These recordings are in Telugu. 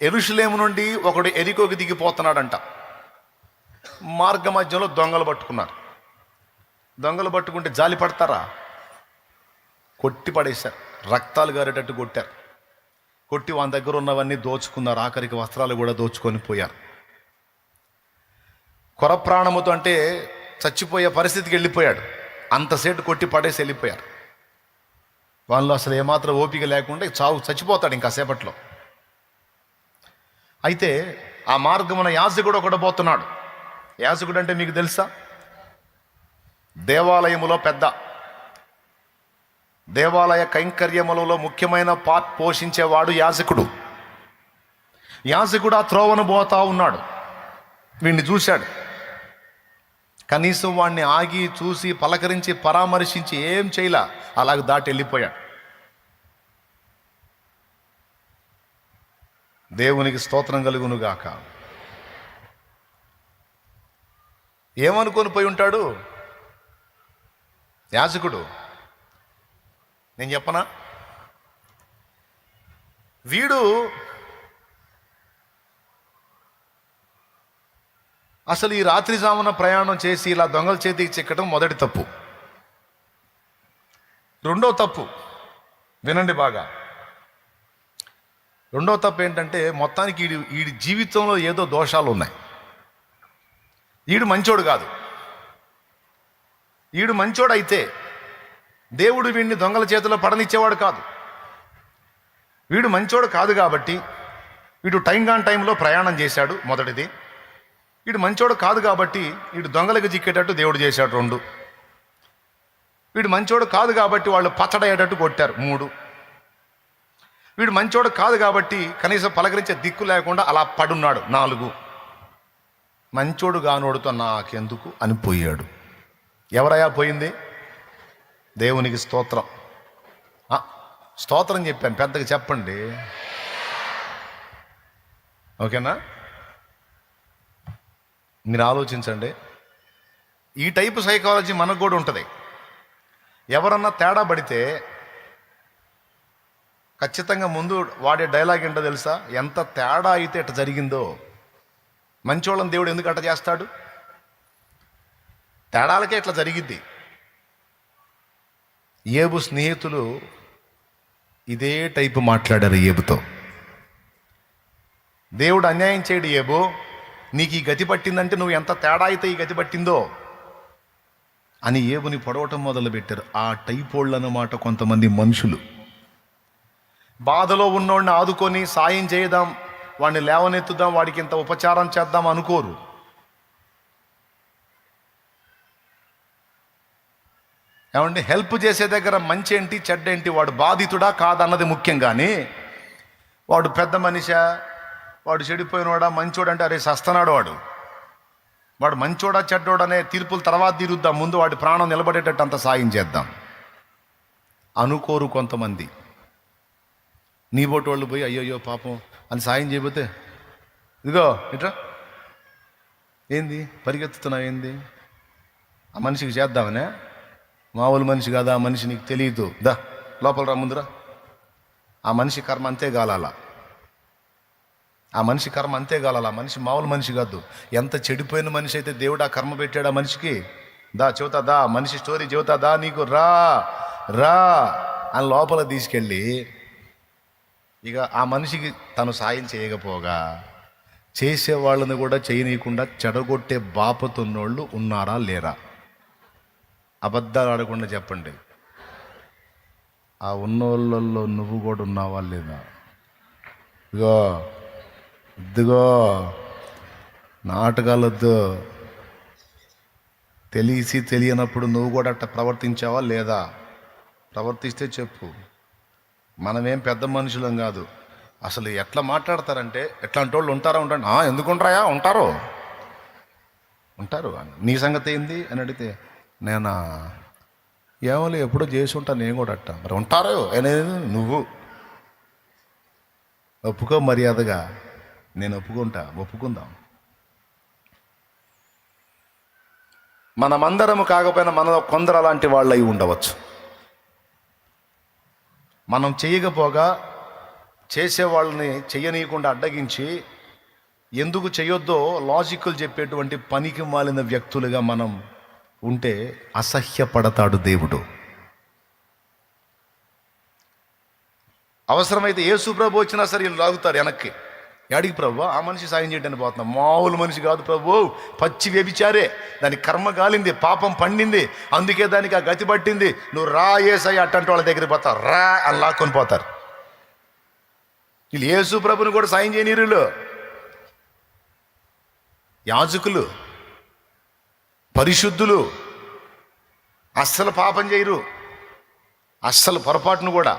యెరూషలేము నుండి ఒకడు ఎరికోకి దిగిపోతున్నాడంట. మార్గ మధ్యలో దొంగలు పట్టుకున్నారు. దొంగలు పట్టుకుంటే జాలి పడతారా? కొట్టి పడేశారు, రక్తాలు గారేటట్టు కొట్టారు. కొట్టి వాళ్ళ దగ్గర ఉన్నవన్నీ దోచుకున్నారు. ఆఖరికి వస్త్రాలు కూడా దోచుకొని పోయారు. కొర ప్రాణముతో అంటే చచ్చిపోయే పరిస్థితికి వెళ్ళిపోయాడు. అంతసేటు కొట్టి పడేసి వెళ్ళిపోయారు. వాళ్ళు అసలు ఏమాత్రం ఓపిక లేకుండా చచ్చిపోతాడు ఇంకాసేపట్లో. అయితే ఆ మార్గమున యాజకుడు ఒకడు పోతున్నాడు. యాజకుడు అంటే మీకు తెలుసా? దేవాలయములో పెద్ద, దేవాలయ కైంకర్యములలో ముఖ్యమైన పార్ట్ పోషించేవాడు యాజకుడు. యాజకుడు ఆ త్రోవను పోతా ఉన్నాడు. వీడిని చూశాడు. కనీసం వాడిని ఆగి చూసి పలకరించి పరామర్శించి ఏం చేయలా, అలాగ దాటి వెళ్ళిపోయాడు. దేవునికి స్తోత్రం కలుగునుగాక. ఏమనుకొని పోయి ఉంటాడు యాజకుడు? నేను చెప్పనా? వీడు అసలు ఈ రాత్రి జామున ప్రయాణం చేసి ఇలా దొంగల చేతికి చిక్కడం మొదటి తప్పు. రెండో తప్పు వినండి బాగా. రెండో తప్పు ఏంటంటే మొత్తానికి వీడి జీవితంలో ఏదో దోషాలు ఉన్నాయి. వీడు మంచోడు కాదు. వీడు మంచోడు అయితే దేవుడు వీడిని దొంగల చేతిలో పడనిచ్చేవాడు కాదు. వీడు మంచోడు కాదు కాబట్టి వీడు టైంలో ప్రయాణం చేశాడు, మొదటిది. వీడు మంచోడు కాదు కాబట్టి వీడు దొంగలకు చిక్కేటట్టు దేవుడు చేశాడు, 2. వీడు మంచోడు కాదు కాబట్టి వాళ్ళు పచ్చడయ్యేటట్టు కొట్టారు, 3. వీడు మంచోడు కాదు కాబట్టి కనీసం పలకరించే దిక్కు లేకుండా అలా పడున్నాడు, 4. మంచోడు గానోడుతో నాకెందుకు అని పోయాడు. ఎవరయ్యా పోయింది? దేవునికి స్తోత్రం. స్తోత్రం చెప్పాను, పెద్దగా చెప్పండి, ఓకేనా? మీరు ఆలోచించండి. ఈ టైపు సైకాలజీ మనకు కూడా ఉంటుంది. ఎవరన్నా తేడా పడితే ఖచ్చితంగా ముందు వాడే డైలాగ్ ఏంటో తెలుసా? ఎంత తేడా అయితే ఎట్ట జరిగిందో. మంచోళ్ళని దేవుడు ఎందుకు అట్ట చేస్తాడు? తేడాలకే ఇట్లా జరిగిద్ది. ఏబు స్నేహితులు ఇదే టైపు మాట్లాడారు ఏబుతో. దేవుడు అన్యాయం చేయడు, ఏబు నీకు ఈ గతి పట్టిందంటే నువ్వు ఎంత తేడా అయితే ఈ గతి పట్టిందో అని ఏబుని పొడవటం మొదలుపెట్టారు. ఆ టైపోళ్ళు అన్నమాట కొంతమంది మనుషులు. బాధలో ఉన్నోడిని ఆదుకొని సాయం చేద్దాం, వాడిని లేవనెత్తుదాం, వాడికి ఇంత ఉపచారం చేద్దాం అనుకోరు. ఏమండి, హెల్ప్ చేసే దగ్గర మంచి ఏంటి చెడ్డ ఏంటి, వాడు బాధితుడా కాదన్నది ముఖ్యం. కానీ వాడు పెద్ద మనిషా, వాడు చెడిపోయినవాడా మంచోడు అంటే అరే సస్తనాడు వాడు మంచోడా చెడ్డోడనే తీర్పులు తర్వాత తీరుద్దాం, ముందు వాడి ప్రాణం నిలబడేటట్టు అంత సాయం చేద్దాం అనుకోరు కొంతమంది. నీ బోటి వాళ్ళు పోయి అయ్యో పాపం అని సాయం చేయబోతే ఇదిగో ఇట్రా, ఏంది పరిగెత్తుతున్నావు, ఏంది ఆ మనిషికి చేద్దామనే, మామూలు మనిషి కాదా, ఆ మనిషి నీకు తెలియదు, దా లోపల రా ముందురా. ఆ మనిషి కర్మ అంతే గాలాల, ఆ మనిషి కర్మ అంతే గాలాల. ఆ మనిషి మామూలు మనిషి కాదు. ఎంత చెడిపోయిన మనిషి అయితే దేవుడు ఆ కర్మ పెట్టాడు ఆ మనిషికి. దా చెబుతా, దా మనిషి స్టోరీ చెబుతా, దా నీకు రా రా అని లోపల తీసుకెళ్ళి ఇక ఆ మనిషికి తను సాయం చేయకపోగా చేసేవాళ్ళని కూడా చేయనీయకుండా చెడగొట్టే బాపతున్నోళ్ళు ఉన్నారా లేరా? అబద్ధాలు ఆడకుండా చెప్పండి. ఆ ఉన్నోళ్ళల్లో నువ్వు కూడా ఉన్నావా లేదా? ఇదిగో నాటకాలొద్దు. తెలిసి తెలియనప్పుడు నువ్వు కూడా అట్ట ప్రవర్తించావా లేదా? ప్రవర్తిస్తే చెప్పు. మనమేం పెద్ద మనుషులం కాదు. అసలు ఎట్లా మాట్లాడతారంటే ఎట్లాంటి వాళ్ళు ఉంటారా? ఉంటారు. ఎందుకుంటారా? ఉంటారు. నీ సంగతి ఏంది అని అడిగితే నేను ఏమో ఎప్పుడో చేసి ఉంటాను నేను కూడా అట్ట. మరి ఉంటారు అనేది నువ్వు ఒప్పుకో మర్యాదగా. నేను ఒప్పుకుందాం. మనమందరము కాకపోయినా మనలో కొందరు అలాంటి వాళ్ళు అయి ఉండవచ్చు. మనం చేయకపోగా చేసేవాళ్ళని చెయ్యనీయకుండా అడ్డగించి ఎందుకు చేయొద్దో లాజికల్ చెప్పేటువంటి పనికి మాలిన వ్యక్తులుగా మనం ఉంటే అసహ్యపడతాడు దేవుడు. అవసరమైతే యేసు ప్రభు వచ్చినా సరే వీళ్ళు లాగుతారు వెనక్కి. యాడికి ప్రభు? ఆ మనిషి సాయం చేయడానికి పోతున్నాం. మామూలు మనిషి కాదు ప్రభు, పచ్చి వ్యభిచారే, దానికి కర్మ కాలింది, పాపం పండింది, అందుకే దానికి ఆ గతి పట్టింది, నువ్వు రా యేసయ్య అట్టంటే వాళ్ళ దగ్గరికి పోతావు, రా అని లాక్కొని పోతారు. వీళ్ళు యేసు ప్రభుని కూడా సాయం చేయనీరులు. యాజకులు, పరిశుద్ధులు అస్సలు పాపం చేయరు, అస్సలు పొరపాటును కూడా.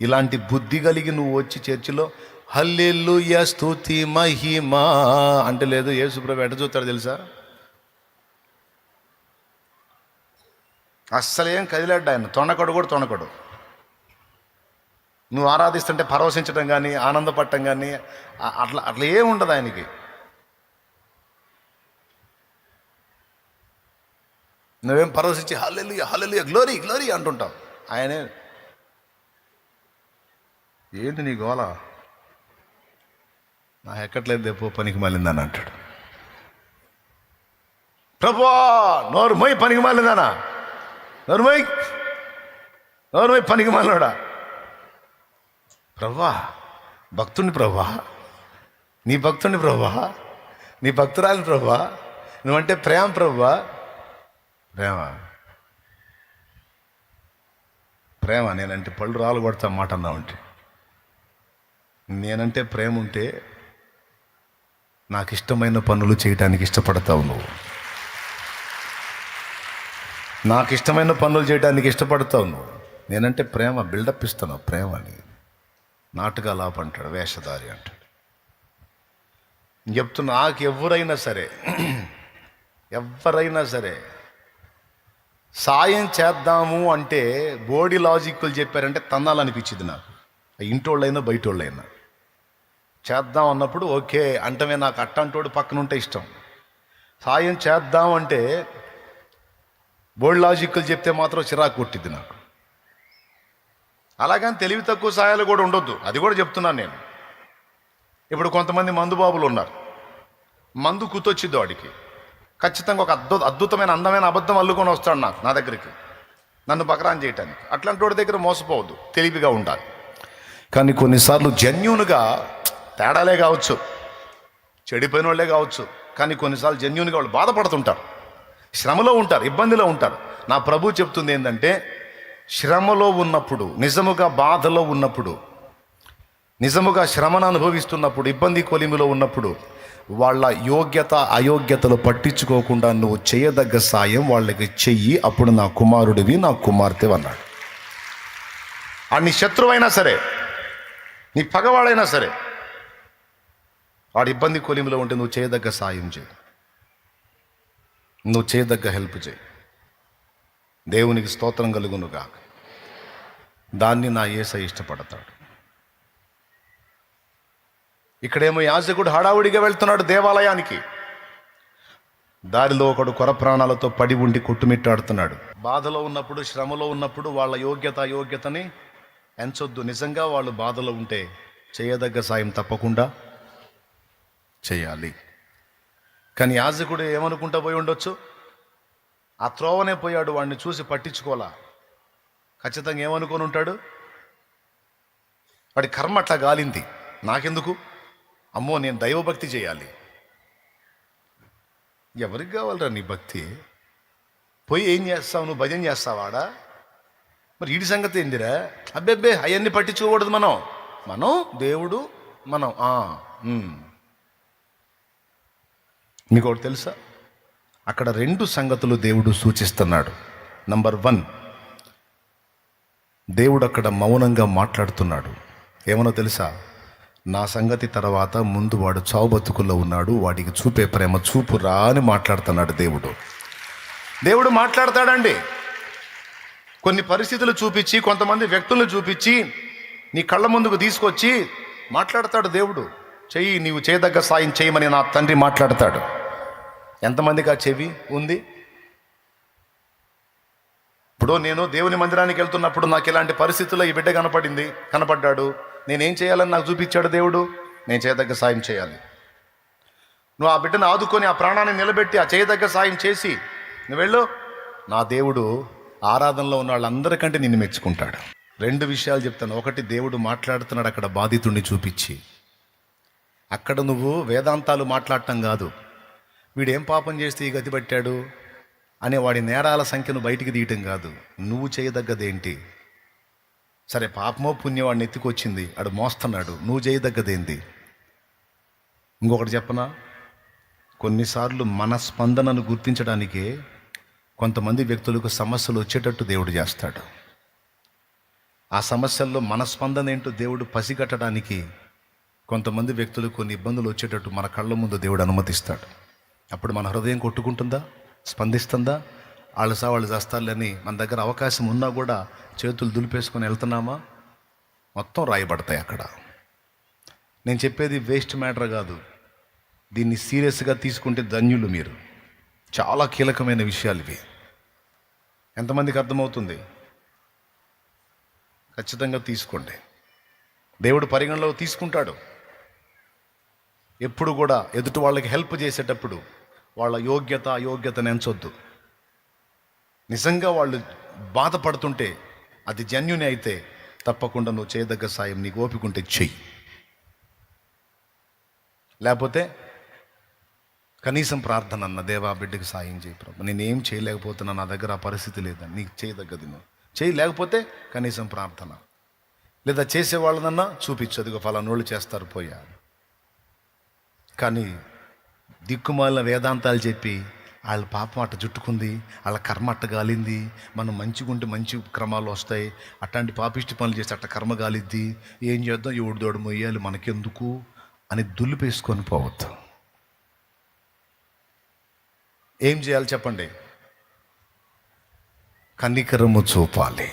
ఇలాంటి బుద్ధి కలిగి నువ్వు వచ్చి చర్చిలో హల్లెలూయా స్తుతి మహిమ అంటే లేదు. యేసుప్రభు ఎట చూస్తాడు తెలుసా? అస్సలు ఏం కదిలాడు ఆయన, తొణకడు కూడా తొణకడు. నువ్వు ఆరాధిస్తుంటే పరవశించడం కానీ ఆనందపడటం కానీ అట్లా అట్లా ఏం ఉండదు ఆయనకి. నువ్వేం పరవశించి హల్లెలూయా హల్లెలూయా గ్లోరీ గ్లోరీ అంటుంటావు, ఆయనే ఏంటి నీ గోల, నా ఎక్కట్లేదు దేపో పనికి మాలిందని అంటాడు. ప్రభువా నోరు మొయ్ పనికి మాలిందానా, నోరు మొయ్ పనికి మాలినోడా. ప్రభువా భక్తుని ప్రభువా, నీ భక్తుని ప్రభువా, నీ భక్తురాలి ప్రభువా, నువ్వంటే ప్రేమ ప్రభువా. ప్రేమ నేనంటే పళ్ళు రాలు కొడతా మాట అన్నావంటే, నేనంటే ప్రేమ ఉంటే నాకు ఇష్టమైన పనులు చేయడానికి ఇష్టపడతావు నువ్వు. నాకు ఇష్టమైన పనులు చేయడానికి ఇష్టపడతావు నువ్వు. నేనంటే ప్రేమ, బిల్డప్ ఇస్తున్నావు ప్రేమని. నాటకాలు ఆపంటాడు, వేషధారి అంటాడు. చెప్తున్నా, నాకు ఎవరైనా సరే సాయం చేద్దాము అంటే బోడీ లాజిక్లు చెప్పారంటే తన్నాలనిపించింది నాకు. ఇంటోళ్ళైనా బయటోళ్ళైనా చేద్దాం అన్నప్పుడు ఓకే అంటమే. నాకు అట్టంటోడు పక్కన ఉంటే ఇష్టం. సాయం చేద్దాం అంటే బోర్డు లాజిక్లు చెప్తే మాత్రం చిరాకు కొట్టిద్ది నాకు. అలాగని తెలివి తక్కువ సాయాలు కూడా ఉండొద్దు, అది కూడా చెప్తున్నాను నేను. ఇప్పుడు కొంతమంది మందు బాబులు ఉన్నారు, మందు కుతొచ్చిద్దు వాడికి, ఖచ్చితంగా ఒక అద్భుతమైన అందమైన అబద్ధం అల్లుకొని వస్తాడు నా దగ్గరికి, నన్ను బకరాన్ చేయటానికి. అట్లాంటి వాడి దగ్గర మోసపోవద్దు, తెలివిగా ఉండాలి. కానీ కొన్నిసార్లు జెన్యూన్గా, తేడాలే కావచ్చు, చెడిపోయిన వాళ్ళే కావచ్చు, కానీ కొన్నిసార్లు జెన్యూన్గా వాళ్ళు బాధపడుతుంటారు, శ్రమలో ఉంటారు, ఇబ్బందిలో ఉంటారు. నా ప్రభు చెప్తుంది ఏంటంటే, శ్రమలో ఉన్నప్పుడు, నిజముగా బాధలో ఉన్నప్పుడు, నిజముగా శ్రమను అనుభవిస్తున్నప్పుడు, ఇబ్బంది కొలిమిలో ఉన్నప్పుడు వాళ్ళ యోగ్యత అయోగ్యతలు పట్టించుకోకుండా నువ్వు చేయదగ్గ సాయం వాళ్ళకి చెయ్యి, అప్పుడు నా కుమారుడివి, నా కుమార్తె అన్నాడు. నీ శత్రువైనా సరే, నీ పగవాడైనా సరే, వాడు ఇబ్బంది కొలిమిలో ఉంటే నువ్వు చేయదగ్గ సాయం చేయి, నువ్వు చేయదగ్గ హెల్ప్ చేయి. దేవునికి స్తోత్రం కలుగునుగా. దాన్ని నా యేసయ్య ఇష్టపడతాడు. ఇక్కడేమో యాజకుడు హడావుడిగా వెళ్తున్నాడు దేవాలయానికి. దారిలో ఒకడు కొర ప్రాణాలతో పడి ఉండి కొట్టుమిట్టాడుతున్నాడు. బాధలో ఉన్నప్పుడు, శ్రమలో ఉన్నప్పుడు వాళ్ళ యోగ్యత అయోగ్యతని ఎంచొద్దు. నిజంగా వాళ్ళు బాధలో ఉంటే చేయదగ్గ సాయం తప్పకుండా చేయాలి. కానీ యాజకుడు ఏమనుకుంటా పోయి ఉండొచ్చు, ఆ త్రోవనే పోయాడు, వాడిని చూసి పట్టించుకోలా. ఖచ్చితంగా ఏమనుకొని ఉంటాడు, వాడి కర్మ అట్లా గాలింది, నాకెందుకు, అమ్మో నేను దైవభక్తి చేయాలి. ఎవరికి కావాలరా నీ భక్తి? పోయి ఏం చేస్తావు, నువ్వు భజన చేస్తావాడా? మరి వీడి సంగతి ఏందిరా? అబ్బెబ్బే అవన్నీ పట్టించుకోకూడదు. మనం దేవుడు, మనం మీకు ఒకటి తెలుసా, అక్కడ 2 సంగతులు దేవుడు సూచిస్తున్నాడు. నంబర్ 1, దేవుడు అక్కడ మౌనంగా మాట్లాడుతున్నాడు. ఏమనో తెలుసా, నా సంగతి తర్వాత ముందు వాడు చావు బతుకుల్లో ఉన్నాడు, వాడికి చూపే ప్రేమ చూపురా అని మాట్లాడుతున్నాడు దేవుడు మాట్లాడతాడండి. కొన్ని పరిస్థితులు చూపించి, కొంతమంది వ్యక్తులను చూపించి, నీ కళ్ళ ముందుకు తీసుకొచ్చి మాట్లాడతాడు దేవుడు. చెయ్యి, నీవు చేయదగ్గ సాయం చేయమని నా తండ్రి మాట్లాడతాడు. ఎంతమందికి ఆ చెవి ఉంది? ఇప్పుడు నేను దేవుని మందిరానికి వెళ్తున్నప్పుడు నాకు ఇలాంటి పరిస్థితుల్లో ఈ బిడ్డ కనపడ్డాడు. నేనేం చేయాలని నాకు చూపించాడు దేవుడు. నేను చేయదగ్గ సాయం చేయాలి. నువ్వు ఆ బిడ్డను ఆదుకొని ఆ ప్రాణాన్ని నిలబెట్టి ఆ చేయదగ్గ సాయం చేసి నువ్వు వెళ్ళు. నా దేవుడు ఆరాధనలో ఉన్న వాళ్ళందరికంటే నిన్ను మెచ్చుకుంటాడు. 2 విషయాలు చెప్తాను. ఒకటి, దేవుడు మాట్లాడుతున్నాడు అక్కడ బాధితుడిని చూపించి. అక్కడ నువ్వు వేదాంతాలు మాట్లాడటం కాదు, వీడేం పాపం చేస్తే ఈ గతి పట్టాడు అనే వాడి నేరాల సంఖ్యను బయటికి తీయటం కాదు. నువ్వు చేయదగ్గదేంటి? సరే, పాపమో పుణ్యం వాడిని ఎత్తుకొచ్చింది, ఆడు మోస్తున్నాడు, నువ్వు చేయదగ్గదేంటి? ఇంకొకటి చెప్పనా, కొన్నిసార్లు మన స్పందనను గుర్తించడానికే కొంతమంది వ్యక్తులకు సమస్యలు వచ్చేటట్టు దేవుడు చేస్తాడు. ఆ సమస్యల్లో మన స్పందన ఏంటో దేవుడు పసిగట్టడానికి కొంతమంది వ్యక్తులకు కొన్ని ఇబ్బందులు వచ్చేటట్టు మన కళ్ళ ముందు దేవుడు అనుమతిస్తాడు. అప్పుడు మన హృదయం కొట్టుకుంటుందా? స్పందిస్తుందా? వాళ్ళు చేస్తారులని మన దగ్గర అవకాశం ఉన్నా కూడా చేతులు దులిపేసుకొని వెళ్తున్నామా? మొత్తం రాయబడతాయి అక్కడ. నేను చెప్పేది వేస్ట్ మ్యాటర్ కాదు. దీన్ని సీరియస్గా తీసుకుంటే ధన్యులు మీరు. చాలా కీలకమైన విషయాలు ఇవి. ఎంతమందికి అర్థమవుతుంది? ఖచ్చితంగా తీసుకోండి. దేవుడు పరిగణలో తీసుకుంటాడు. ఎప్పుడు కూడా ఎదుటి వాళ్ళకి హెల్ప్ చేసేటప్పుడు వాళ్ళ అయోగ్యతను ఎంచొద్దు. నిజంగా వాళ్ళు బాధపడుతుంటే అది జెన్యూన్ అయితే తప్పకుండా నువ్వు చేయదగ్గ సాయం నీకు ఓపిక ఉంటే చెయ్యి. లేకపోతే కనీసం ప్రార్థన అన్న, దేవా బిడ్డకి సాయం చేయి ప్రభు, నేనేం చేయలేకపోతున్నా, నా దగ్గర ఆ పరిస్థితి లేదని, నీకు చేయదగ్గది నువ్వు చేయి. లేకపోతే కనీసం ప్రార్థన, లేదా చేసేవాళ్ళనన్నా చూపించు, అదిగో ఫలానోళ్ళు చేస్తారు పోయారు. కానీ దిక్కుమాలిన వేదాంతాలు చెప్పి వాళ్ళ పాపం అట్ట చుట్టుకుంది, వాళ్ళ కర్మ అట్ట గాలింది, మనం మంచిగుంటే మంచి క్రమాలు వస్తాయి, అట్లాంటి పాపిష్టి పనులు చేసి అట్ట కర్మ గాలిద్ది, ఏం చేద్దాం, ఎవడిదోడు మొయ్యాలి మనకెందుకు అని దులిపేసుకొని పోవద్దు. ఏం చేయాలి చెప్పండి? కనికరము చూపాలి.